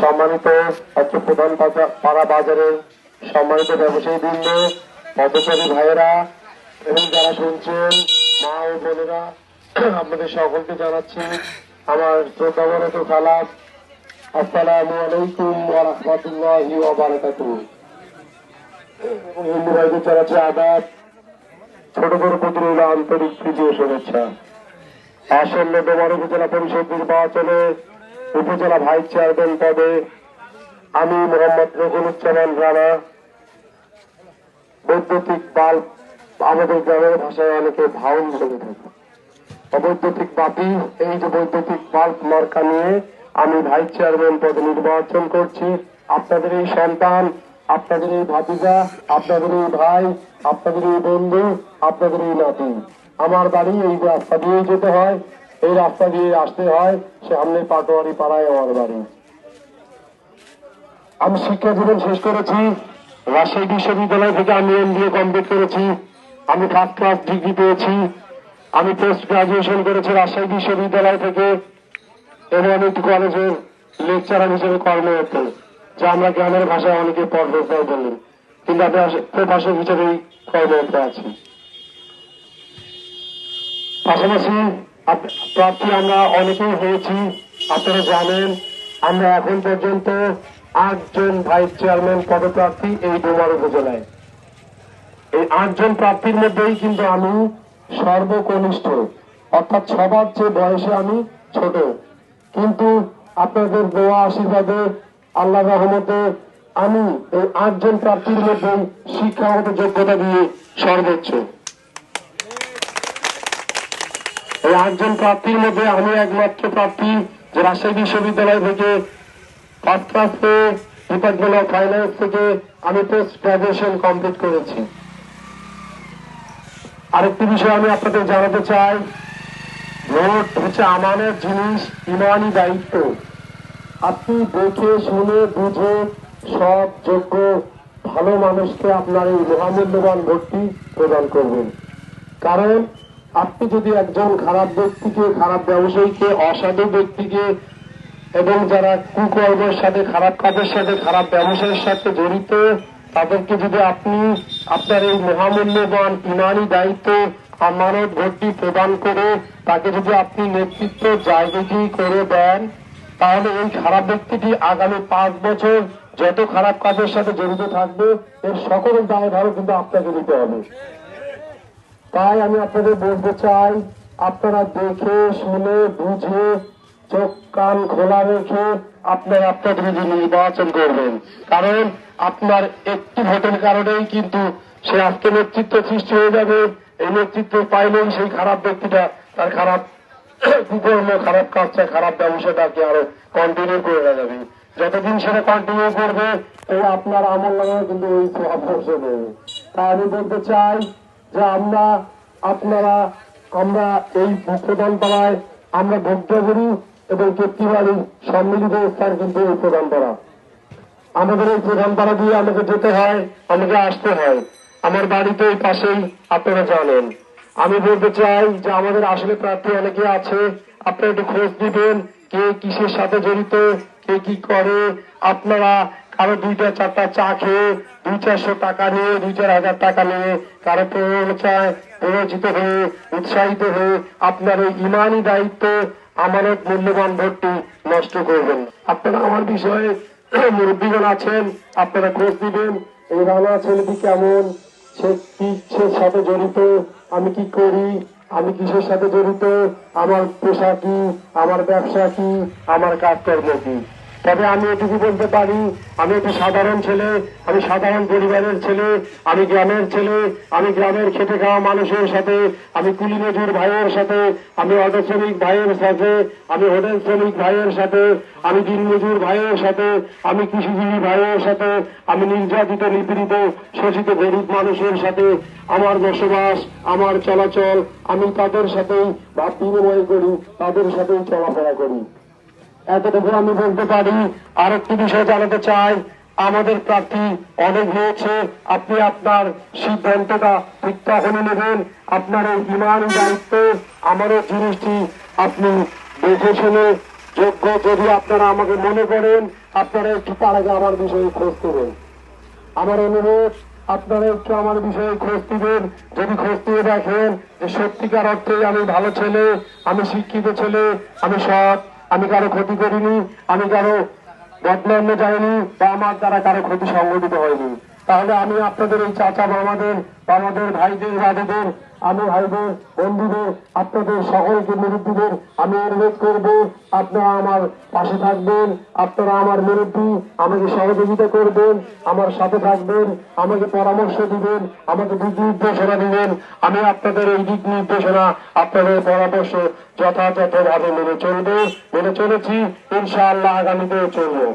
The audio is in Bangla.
সম্মানিত অত্র প্রধান পাড়া বাজারের সম্মানিত ব্যবসায়ী বৃন্দ, পথচারী ভাইয়েরা এবং যারা শুনছেন মা ও বোনেরা, আপনাদের সকলকে জানাচ্ছি আমার শ্রদ্ধাবনত সালাম। আসসালামু আলাইকুম ওয়া রাহমাতুল্লাহি ওয়া বারাকাতুহু। এবং হিন্দু ভাইদের জানাচ্ছি আদাব। ছোট বড় প্রতিরোধ আন্তরিক প্রীতি ও শুভেচ্ছা। আসন্ন ডোমার উপজেলা পরিষদ নির্বাচনে উপজেলা ভাইস চেয়ারম্যান পদে আমি মোহাম্মদ রকুলুজ্জামান রানা, বৈদ্যুতিক বাল্ব, আমাদের গ্রামের ভাষায় অনেকে ভাউল বলে থাকে, অবৈদ্যুতিক বাতি, এই যে বৈদ্যুতিক বাল্ব মার্কা নিয়ে আমি ভাইস চেয়ারম্যান পদে নির্বাচন করছি। আপনাদের এই সন্তান, আপনাদের এই ভাতিজা, আপনাদের এই ভাই, আপনাদের এই বন্ধু, আপনাদের এই নাতি। আমার বাড়ি এই রাস্তা দিয়ে যেতে হয়, এই রাস্তা দিয়ে আসতে হয়, সামনে পাটোয়ারি পাড়ায় আমার বাড়ি। আমি শিক্ষা জীবন শেষ করেছি রাজশাহী বিশ্ববিদ্যালয় থেকে। আমি MBA কমপ্লিট করেছি, আমি ফার্স্ট ক্লাস ডিগ্রি পেয়েছি। আমি পোস্ট গ্রাজুয়েশন করেছি রাজশাহী বিশ্ববিদ্যালয় থেকে এবং আমি কলেজের লেকচারার হিসেবে কর্মরত, যা আমরা গ্রামের ভাষায় অনেকে প্রফেসর বলি, কিন্তু আমি প্রভাষক হিসেবেই কর্মরত আছি। পাশাপাশি প্রার্থী আমরা অনেকেই হয়েছি। আপনারা জানেন আমরা এখন পর্যন্ত 8 জন ভাইস চেয়ারম্যান পদপ্রার্থী এই ডোমার উপজেলায়। এই 8 জন প্রার্থীর মধ্যেই কিন্তু আমি সর্বকনিষ্ঠ, অর্থাৎ সবার চেয়ে বয়সে আমি ছোট, কিন্তু আপনাদের দোয়া আশীর্বাদে আল্লাহ রহমতে আমি এই 8 জন প্রার্থীর মধ্যে শিক্ষাগত যোগ্যতা দিয়ে সর্বোচ্চ। এই 8 জন প্রার্থীর মধ্যে আমি একমাত্র প্রার্থী যে রাজশাহী বিশ্ববিদ্যালয় থেকে ফার্স্ট ক্লাস পেয়ে ডিপার্টমেন্ট অফ ফাইন্যান্স থেকে আমি পোস্ট গ্রাজুয়েশন কমপ্লিট করেছি। আরেকটি বিষয় আমি আপনাদের জানাতে চাই, ভোট হচ্ছে আমানত জিনিস, ইমানি দায়িত্ব। আপনি দেখে শুনে বুঝে সব যোগ্য ভালো মানুষকে আপনার এই মহামূল্যবান ভোটটি প্রদান করবেন। কারণ আপনি যদি একজন খারাপ ব্যক্তিকে, খারাপ ব্যবসায়ীকে, অসাধু ব্যক্তিকে এবং যারা কুকর্মের সাথে, খারাপ কাজের সাথে, খারাপ ব্যবসায়ের সাথে জড়িত, তাদেরকে যদি আপনি আপনার এই মহামূল্যবান ইমানি দায়িত্ব আমানত ভোটটি প্রদান করে তাকে যদি আপনি নেতৃত্ব জায়গাটি করে দেন, তাহলে এই খারাপ ব্যক্তিটি আগামী 5 বছর যত খারাপ কাজের সাথে জড়িত থাকবে এর সকল দায়ভারও কিন্তু আপনাকে নিতে হবে। তাই আমি আপনাদের বলতে চাই, আপনারা দেখে শুনে বুঝে চোখ কান খোলা রেখে আপনারা আপনাদের নির্বাচন করবেন। কারণ আপনার একটি ভোটের কারণেই কিন্তু সে আজকে নেতৃত্ব সৃষ্টি হয়ে যাবে। এই নেতৃত্ব পাইলেই সেই খারাপ ব্যক্তিটা তার খারাপ কুকর্ম, খারাপ কাজটা, খারাপ ব্যবসাটাকে আরো কন্টিনিউ করে যাবে। যতদিন সেটা কন্টিনিউ করবে এই আপনার আমল নামে কিন্তু ওই সব বসে দেবে। তাই আমি বলতে চাই যে আমরা এই প্রধান পাড়ায় আমরা ভোক্তাগুরু এবং কেতকিবাড়ির সম্মিলিত স্থান কিন্তু এই প্রধান পাড়া। আমাদের এই প্রধান পাড়া দিয়ে আমাকে যেতে হয়, আমাকে আসতে হয়। আমার বাড়িতে এই পাশেই, আপনারা জানেন। আমি বলতে চাই যে আমাদের আসলে প্রার্থী অনেকে আছে, আপনারা একটু খোঁজ দিবেন কে কিসের সাথে জড়িত, কে কি করে। আপনারা কারো 2-4টা চা খেয়ে 200-400 টাকা নিয়ে, 2-4 হাজার টাকা নিয়ে কারো প্ররোচিত হয়ে, উৎসাহিত হয়ে আপনার এই ইমানি দায়িত্ব আমানত মূল্যবান ভোটটি নষ্ট করবেন। আপনারা আমার বিষয়ে মুরব্বীগণ আছেন, আপনারা খোঁজ দিবেন এই রানা ছেলেটি কেমন, সে কিসের সাথে জড়িত, আমি কি করি, আমি কিসের সাথে জড়িত, আমার পেশা কি, আমার ব্যবসা কি, আমার কাজকর্ম কি। তবে আমি এটুকু বলতে পারি, আমি একটি সাধারণ ছেলে, আমি সাধারণ পরিবারের ছেলে, আমি গ্রামের ছেলে, আমি গ্রামের খেটে খাওয়া মানুষের সাথে, আমি কুলি মজুর ভাইয়ের সাথে, আমি অটো শ্রমিক ভাইয়ের সাথে, আমি হোটেল শ্রমিক ভাইয়ের সাথে, আমি দিন মজুর ভাইয়ের সাথে, আমি কৃষিজীবী ভাইয়ের সাথে, আমি নির্যাতিত, নিপীড়িত, শোষিত গরিব মানুষের সাথে আমার বসবাস, আমার চলাচল, আমি তাদের সাথেই ভাব বিনিময় করি, তাদের সাথেই চলাফেরা করি। এতটুকু আমি বলতে পারি। আর একটি বিষয় জানাতে চাই, আমাদের প্রার্থী অনেক হয়েছে, আপনি আপনার সিদ্ধান্তটা ঠিক তখনই নেবেন। আপনার এই ইমানি দায়িত্ব আমারও জিনিসটি আপনি দেখে শুনে যোগ্য যদি আপনারা আমাকে মনে করেন, আপনারা একটু তার আগে আমার বিষয়ে খোঁজ নেবেন। আমার অনুরোধ, আপনারা একটু আমার বিষয়ে খোঁজ দিবেন। যদি খোঁজ দিয়ে দেখেন যে সত্যিকার অর্থে আমি ভালো ছেলে, আমি শিক্ষিত ছেলে, আমি সৎ, আমি কারো ক্ষতি করিনি, আমি কারো বদনামে যাইনি, বা আমার দ্বারা কারো ক্ষতি সংঘটিত হয়নি, তাহলে আমি আপনাদের এই চাচা মামাদের, আমাদের ভাইদের দাদাদের, আমি ভাইদের বন্ধুদের, আপনাদের সকলকে মুরব্বীদের আমি অনুরোধ করব, আপনারা আমার পাশে থাকবেন, আপনারা আমার মুরব্বী, আমাকে সহযোগিতা করবেন, আমার সাথে থাকবেন, আমাকে পরামর্শ দিবেন, আমাকে দিক নির্দেশনা দিবেন। আমি আপনাদের এই দিক নির্দেশনা, আপনাদের পরামর্শ যথাযথভাবে মেনে চলবো, মেনে চলেছি, ইনশাআল্লাহ আগামীতেও চলবো।